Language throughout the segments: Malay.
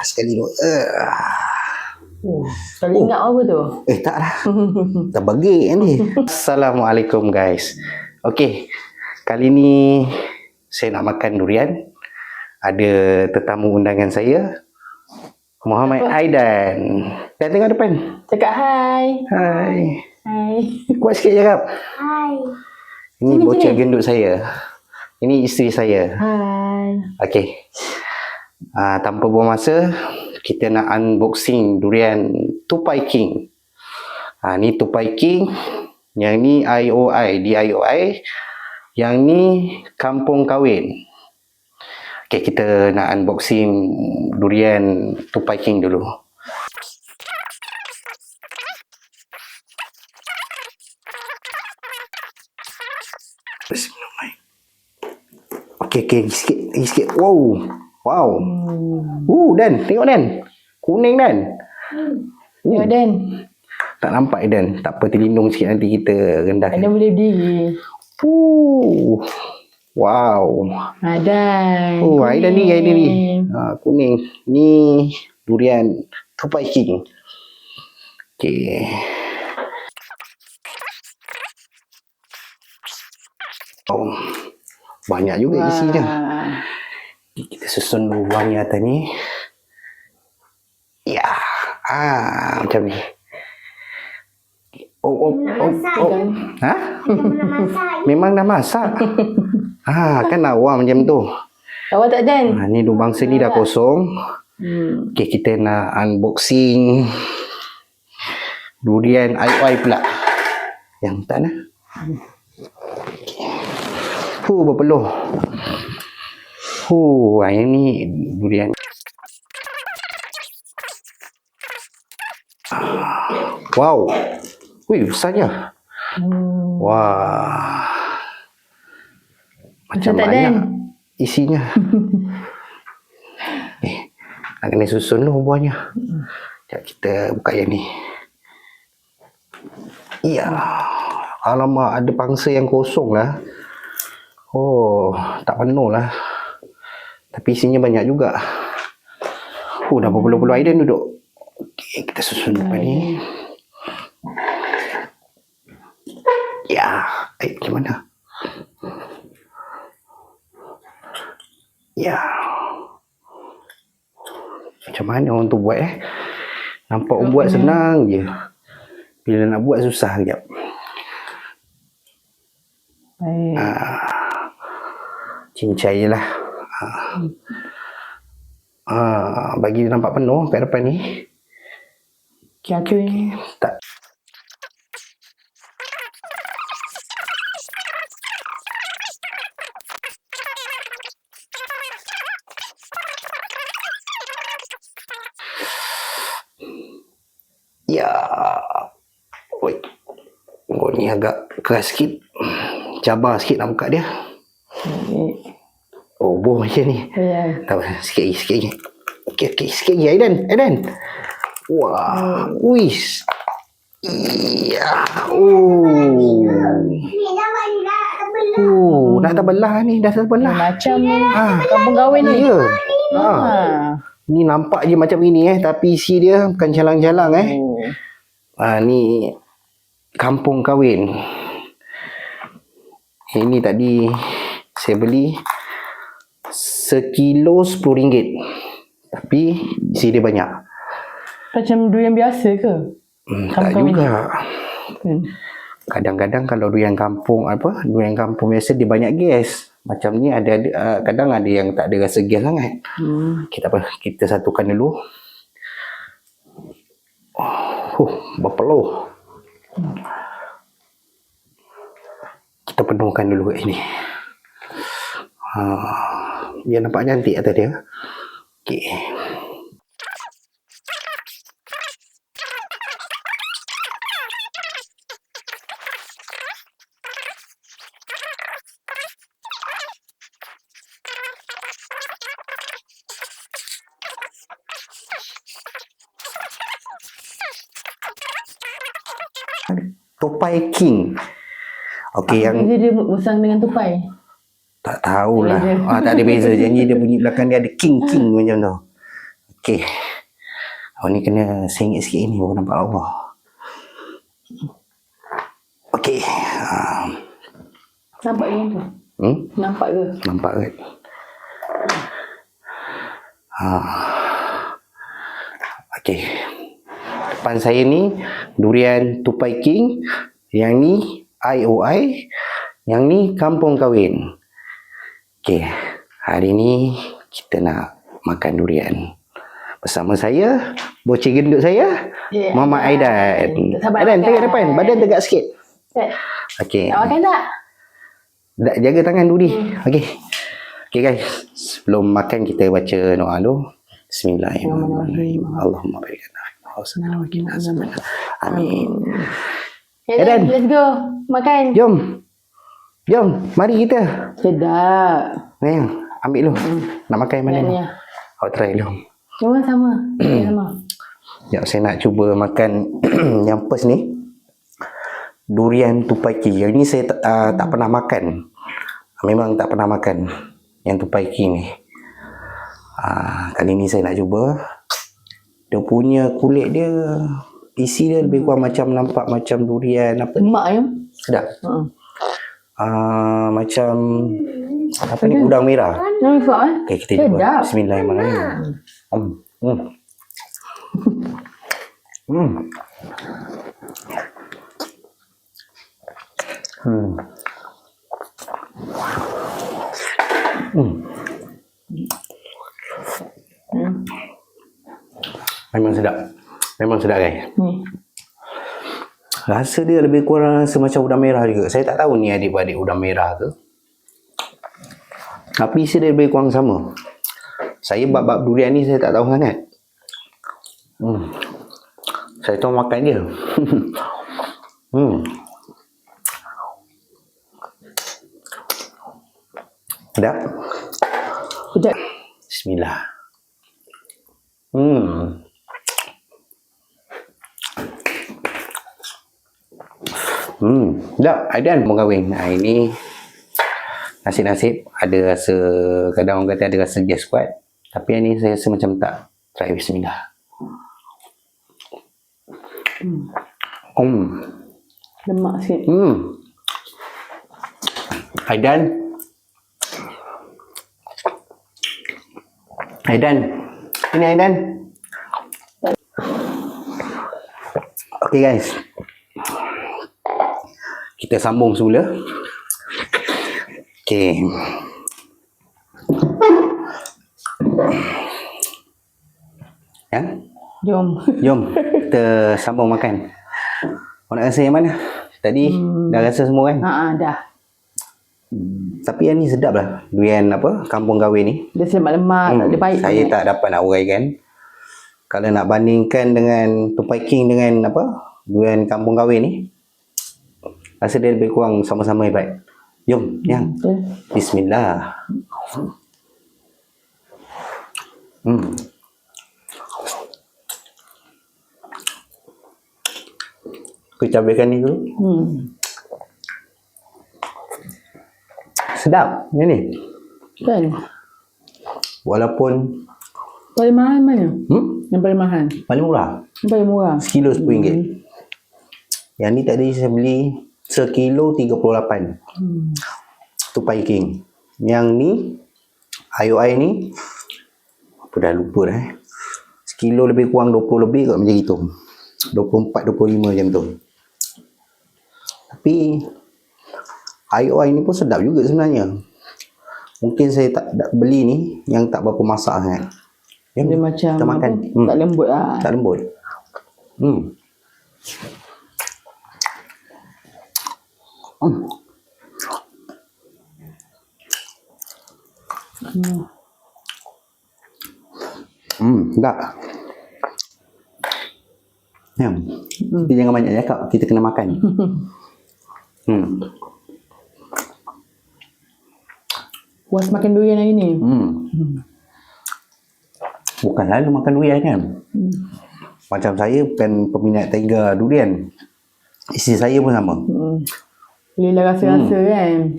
sekali tu. Kalau ingat apa tu? Tak lah. Tak bagi ni. Assalamualaikum guys. Okey. Kali ni saya nak makan durian. Ada tetamu undangan saya, Muhammad Aidan. Dan tengok depan. Cakap hai. Hai. Hai. Kuat sikit cakap. Hai. Ini Sini, bocah sini. gendut saya. Ini isteri saya. Hai. Okey. Tanpa buang masa, kita nak unboxing durian Tupai King. Ni Tupai King. Yang ni DIY. Yang ni Kampung Kahwin. Okey, kita nak unboxing durian Tupai King dulu. Bismillahirrahmanirrahim. Okey, sikit. Wow. Dan, tengok Dan. Kuning Dan. Tengok Dan. Tak nampak Dan. Tak apa, terlindung sikit nanti kita rendahkan. Dan boleh berdiri. Wow. Dan. Aidan ni. Kuning. Ni durian Tupai King. Okey. Banyak juga isinya. Kita susun dulu buahnya atas ni. Ya. Macam ni. Ha? Memang dah masak. Kan awam macam tu. Awak tak Dan? Ni lubang sini dah kosong. Okey, kita nak unboxing durian DIY pula. Yang tak nak. Berpeluh. Ini durian. Wow. Besarnya. Wah. Macam tak banyak Dan? isinya. Nak kena susun dulu buahnya. Sekejap kita buka yang ni. Ya. Alamak, ada pangsa yang kosong lah. Tak penuh lah. Tapi isinya banyak juga. Dah berpeluh-peluh. Aidan duduk. Okey, kita susun depan ni. Ya. Macam mana? Ya. Macam mana orang tu buat Nampak orang buat senang je. Bila nak buat susah sekejap. Baik. Cincai je lah. Bagi dia nampak penuh kat depan ni. Okey. Tak. Ya. Ni agak keras sikit. Cabar sikit nak buka dia. Boh macam ni. Ya. Tak apa, sikit lagi. Okey, sikit lagi Aidan. Wah, wis. Iya. Nak terbelah ni, dah terbelah. Macam kampung kahwin ni. Ya. Ni nampak je macam ini tapi isi dia bukan jalang-jalang Ni Kampung Kahwin. Ini tadi saya beli sekilo RM10. Tapi isi dia banyak. Macam durian biasa ke? Tak kahwin juga. Kadang-kadang kalau durian kampung biasa dia banyak gas. Macam ni ada kadang ada yang tak ada rasa gas sangat. Kita satukan dulu. Berpeluh. Kita penuhkan dulu kat sini. Biar nampak cantik atas dia. Okey. Tupai King. Okey, yang Dia usang dengan tupai. tak tahulah. Tak ada beza. Janji dia bunyi belakang dia ada king macam tu. Okey. Awak ni kena sengit sikit ni baru nampak Allah. Okey. Nampak ke tu? Nampak ke? Nampak kan? Okey. Depan saya ni durian tupai king, yang ni IOI, yang ni kampung kahwin. Okey. Hari ni kita nak makan durian. Bersama saya, bocil gendut saya, Mama Aidan. Aidan, tengok depan. Badan tegak sikit. Okey. Nak makan tak? Jaga tangan dulu ni. Okey. Okey guys, sebelum makan kita baca doa dulu. Bismillahirrahmanirrahim. Allahumma barik lana. Amin. Aidan, let's go. Makan. Jom. Jom, mari kita. Sedap. Nang, ambil dulu. Nak makan yang mana ni? Awak try dulu. Cuma sama. Sama. Sekejap, saya nak cuba makan yang first ni. Durian tupai king. Yang ni saya tak pernah makan. Memang tak pernah makan yang tupai king ni. Kali ni saya nak cuba. Dia punya kulit dia, isi dia lebih kurang macam nampak macam durian apa ni? Mak ya? Sedap. Macam apa ni, udang merah. Nampak Okay, kita cuba. Bismillahirrahmanirrahim. Memang sedap. Memang sedap guys. Rasa dia lebih kurang rasa macam udang merah juga. Saya tak tahu ni adik-adik udang merah ke. Tapi isi dia lebih kurang sama. Saya bab-bab durian ni saya tak tahu sangat. Saya tahu makan dia. Sedap. Sedap. Bismillah. Sedap. Aidan mau kahwin. Ini nasib-nasib ada rasa, kadang orang kata ada rasa gas kuat. Tapi yang ni saya rasa macam tak. Try bismillah. Lemak sikit. Aidan. Ini Aidan. Okay guys. Kita sambung semula. Okay. Ya? Jom. Jom kita sambung makan. Awak nak rasa yang mana? Tadi dah rasa semua kan? Dah. Tapi yang ni sedap lah. Durian apa? Kampung kahwin ni. Dia lemak-lemak, tak ada pahit. Saya tak dapat nak uraikan. Kalau nak bandingkan dengan tupai king dengan apa? Durian kampung kahwin ni, rasa dia lebih kurang sama-sama hebat. Jom, yang. Bismillah. Aku cabaykan ni dulu. Sedap, ni. Kan? Walaupun paling mahal mana? Yang paling mahal? paling murah. Yang paling murah? Sekilo RM10. Yang ni tadi saya beli sekilo 38. Tupai king. Yang ni IOI ni apa dah lupa dah. Sekilo lebih kurang 20 lebih kot macam gitu. 24 25 macam tu. Tapi IOI ni pun sedap juga sebenarnya. Mungkin saya tak beli ni yang tak berapa masak sangat. Dia macam kita makan. tak lembut lah. Tak lembut. Tak. Kita jangan banyak cakap, kita kena makan. Puas makan durian hari ni. Bukan lalu makan durian kan. Macam saya bukan peminat tiger durian. Isteri saya pun sama. Bolehlah rasa-rasa kan.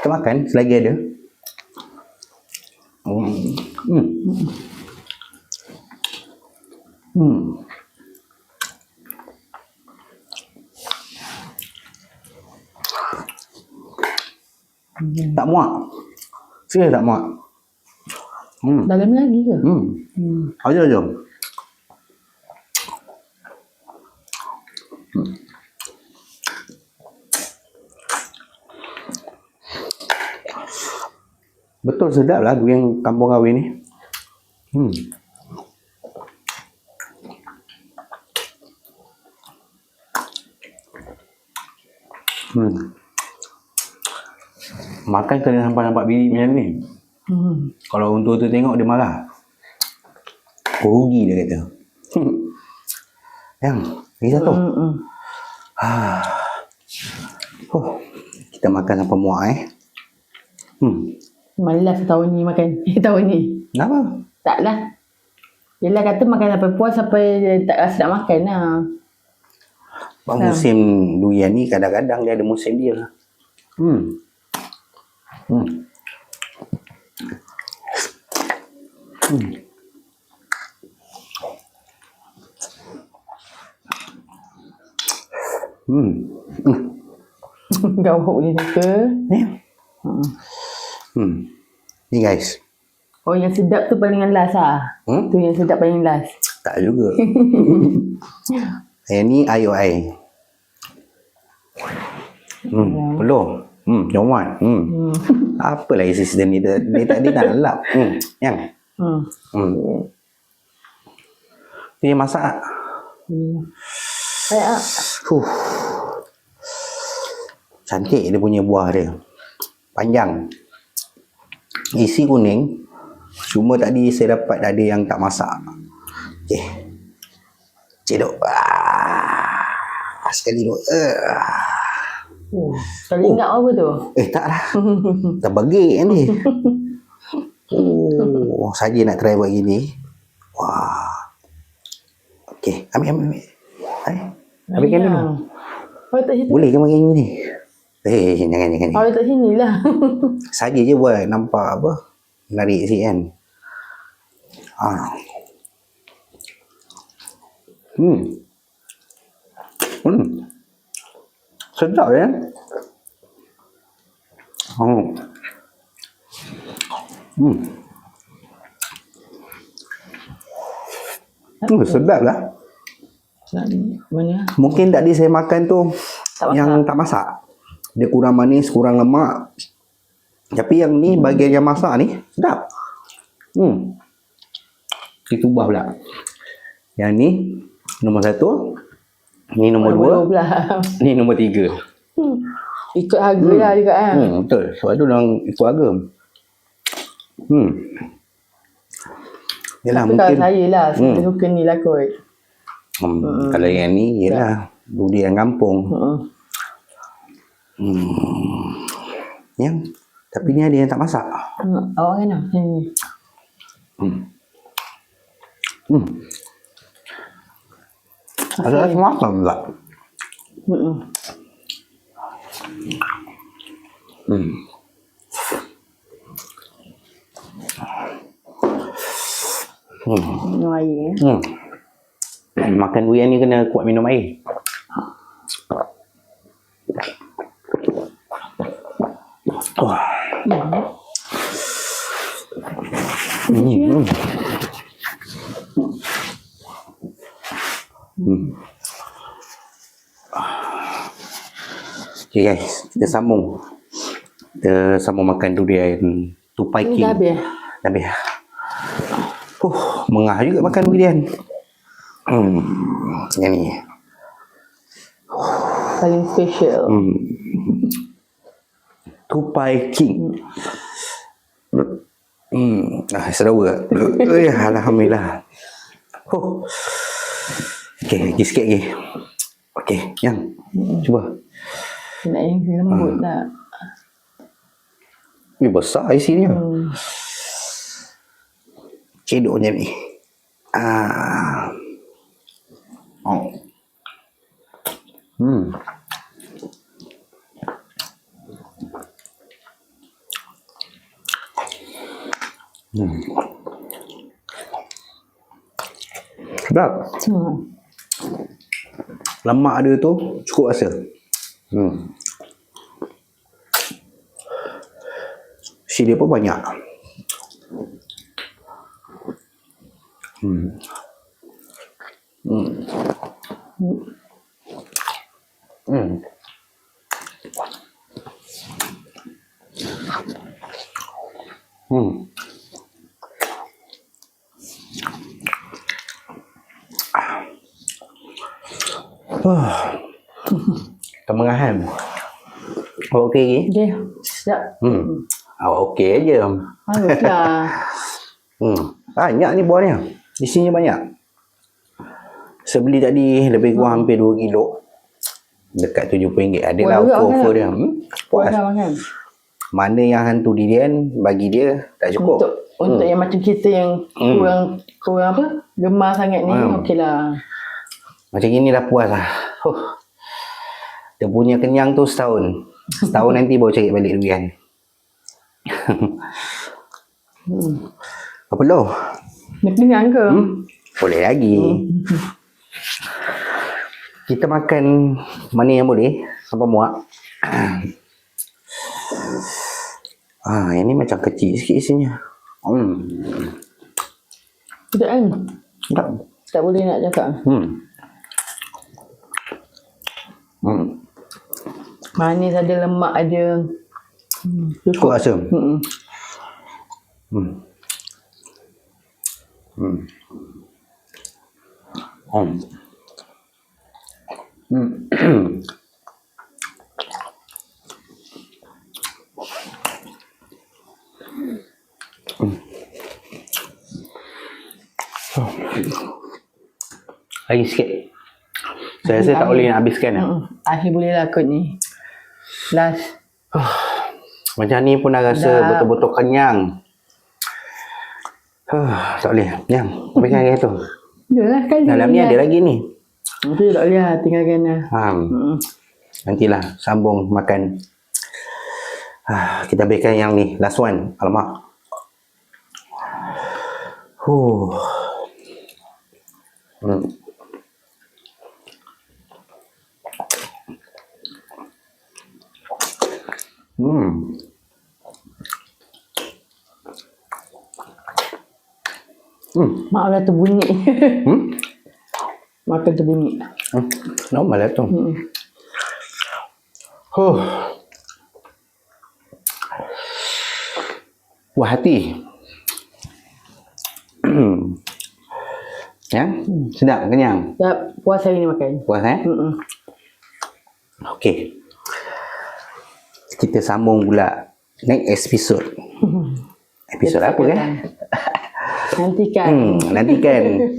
Kita makan selagi ada. Hmm. Hmm. Tak muak. Serius tak muak. Dalam lagi ke? Aja. Betul sedap lah durian kampung Kawi ni. Makan kena nampak-nampak biji macam ni. Kalau orang tua tu tengok dia marah. Kau rugi dia kata. Yang, lagi satu. Kita makan sampai muak Malas tahun ni makan. Tahun ni. Kenapa? Taklah. Yelah kata makan sampai puas sampai tak rasa nak makan lah. Musim durian ni kadang-kadang dia ada musim dia. Gauk dia suka. Ni guys. Oh yang sedap tu paling last lah. Tu yang sedap paling last. Tak juga. Yang ni IOI. Belum. Jomwan. Apa lagi sistem ni? Dia tak lelap. Yang. Dia masak. Baik Cantik dia punya buah dia. Panjang. Isi kuning. Cuma tadi saya dapat ada yang tak masak. Okey. Cedok. Sekali dua. Kali ingat apa tu? Tak lah. Terbagi kan ni. Saja nak try buat gini. Wah. Okey. Ambil. Ambilkan dulu. Kau letak situ? Boleh ke makan gini? Jangan. Kau letak sini lah. Saja je buat nampak apa. Menarik sikit kan. Sedap ya. Sedap lah. Mana? Mungkin tadi saya makan tu yang tak masak. Dia kurang manis, kurang lemak. Tapi yang ni bagian yang masak ni sedap. Itu ubah pula. Yang ni nombor 1. Ni nombor 2. Ni nombor 3. Ikut harga lah juga kan. Betul. Sebab tu orang ikut harga. Yalah, tapi mungkin kalau saya lah, saya suka ni lah kot. Kalau yang ni ialah durian kampung. Yang tapi ni ada yang tak masak. Awak kan lah ni. Ada masak pula. Minum air. Makan durian ni kena kuat minum air. Okay guys, kita sambung makan durian Tupai King. Dah habis? Dah habis. Mengah juga makan durian. Yang ni paling special. Tupai King. Sedap ke? Alhamdulillah. Okay, lagi sikit lagi. Okay, yang cuba. Nak yang lembut tak? Ni besar isinya. Cedok macam ni. Sedap. Lemak dia tu cukup rasa. Si dia pun banyak. Kemerahan. Awak okey lagi? Okey, sedap. Awak okey je. Haruslah. Banyak ni buah ni. Isinya banyak. Saya beli tadi lebih kurang hampir 2 kilo. Dekat RM70. Adalah Puas juga offer makan dia. Puas Puas. lah makan. Mana yang hantu durian bagi dia tak cukup. Untuk yang macam kita yang kurang apa? Gemar sangat ni, okeylah. Macam gini dah puas lah. Dia punya kenyang tu setahun. Setahun nanti baru cari balik durian. Apa lo? Nak kenyang ke? Boleh lagi. Kita makan mana yang boleh. Sampai muak. Yang ni macam kecil sikit isinya. Tidak kan? Tak. Tak boleh nak cakap. Manis ada, lemak ada. Cukup rasa. Lagi sikit. Saya rasa tak boleh nak habiskan. Akhir boleh lah kot ni. Last. Macam ni pun dah rasa betul-betul kenyang. Tak boleh. Yang habiskan lagi tu. Yalah sekali. Dalam ni ada lagi ni. Nanti tak boleh lah, tinggalkan lah. Nantilah sambung makan. Kita habiskan yang ni. Last one. Alamak. Maaflah terbunyi. Makan terbunyi. Normal lah tu. Puas hati. Ya? Sedap, kenyang. Tak puas hari ni makan. Puas Okey. Kita sambung pula next episode. Episode apa kan? Nantikan. Nantikan.